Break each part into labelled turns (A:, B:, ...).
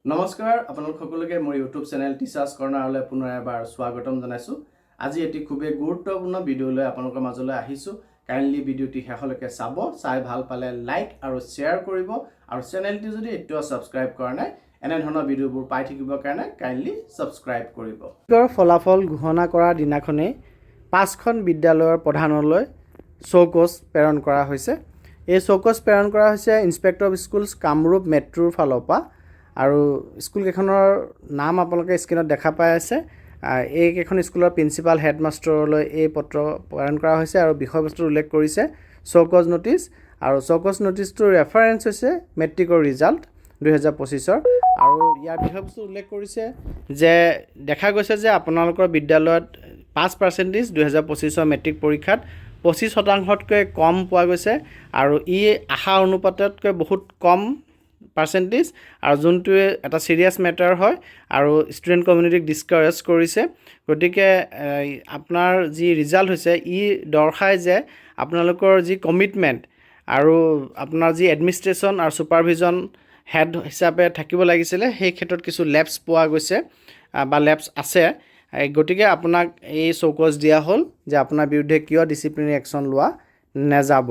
A: নমস্কাৰ আপোনালোক সকলোকে মোৰ ইউটিউব চেনেল টিচাৰ্ছ কৰ্ণাৰলৈ পুনৰ এবাৰ স্বাগতম জনাইছোঁ। আজি এটি খুবেই গুৰুত্বপূৰ্ণ ভিডিঅ' লৈ আপোনালোকৰ মাজলৈ আহিছোঁ। কাইণ্ডলি ভিডিঅ'টি শেষলৈকে চাব, চাই ভাল পালে লাইক আৰু শ্বেয়াৰ কৰিব আৰু চেনেলটি যদি এতিয়াও ছাবস্ক্ৰাইব কৰা নাই এনেধৰণৰ ভিডিঅ'বোৰ পাই থাকিবৰ কাৰণে কাইণ্ডলি ছাবস্ক্ৰাইব কৰিব। ফলাফল ঘোষণা কৰাৰ দিনাখনেই 5খন বিদ্যালয়ৰ প্ৰধানলৈ চৌকছ প্ৰেৰণ কৰা হৈছে। এই চৌকছ প্ৰেৰণ কৰা হৈছে ইন্সপেক্টৰ অফ স্কুলছ কামৰূপ মেট্ৰোৰ ফালৰ পৰা। আৰু স্কুলকেইখনৰ নাম আপোনালোকে স্ক্ৰীনত দেখা পাই আছে। এইকেইখন স্কুলৰ প্ৰিন্সিপাল হেডমাষ্টাৰলৈ এই পত্ৰ প্ৰেৰণ কৰা হৈছে আৰু বিষয়বস্তু উল্লেখ কৰিছে চৌকছ নটিছ। আৰু চৌকছ নটিছটোৰ ৰেফাৰেঞ্চ হৈছে মেট্ৰিকৰ ৰিজাল্ট 2025-ৰ। আৰু ইয়াৰ বিষয়বস্তু উল্লেখ কৰিছে যে দেখা গৈছে যে আপোনালোকৰ বিদ্যালয়ত 5% 2025-ৰ মেট্ৰিক পৰীক্ষাত 25%তকৈ কম পোৱা গৈছে আৰু ই আশা অনুপাততকৈ বহুত কম পাৰ্চেণ্টেজ আৰু যোনটোৱে এটা চিৰিয়াছ মেটাৰ হয় আৰু ষ্টুডেণ্ট কমিউনিটিক ডিছকাৰেজ কৰিছে। গতিকে আপোনাৰ যি ৰিজাল্ট হৈছে ই দৰ্শায় যে আপোনালোকৰ যি কমিটমেণ্ট আৰু আপোনাৰ যি এডমিনিষ্ট্ৰেশ্যন আৰু ছুপাৰভিজন হেড হিচাপে থাকিব লাগিছিলে সেই ক্ষেত্ৰত কিছু লেপছ পোৱা গৈছে বা লেপছ আছে। গতিকে আপোনাক এই চৌকছ দিয়া হ'ল যে আপোনাৰ বিৰুদ্ধে কিয় ডিচিপ্লিনাৰী একশ্যন লোৱা নাযাব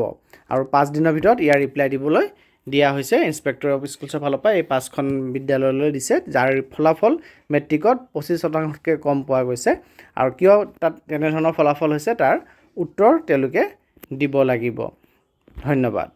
A: আৰু 5 দিনৰ ভিতৰত ইয়াৰ ৰিপ্লাই দিবলৈ দিয়া হৈছে। ইন্সপেক্টৰ অফ স্কুলছৰ ফালৰ পৰা এই 5খন বিদ্যালয়লৈ দিছে যাৰ ফলাফল মেট্ৰিকত 25%তকৈ কম পোৱা গৈছে আৰু কিয় তাত তেনেধৰণৰ ফলাফল হৈছে তাৰ উত্তৰ তেওঁলোকে দিব লাগিব। ধন্যবাদ।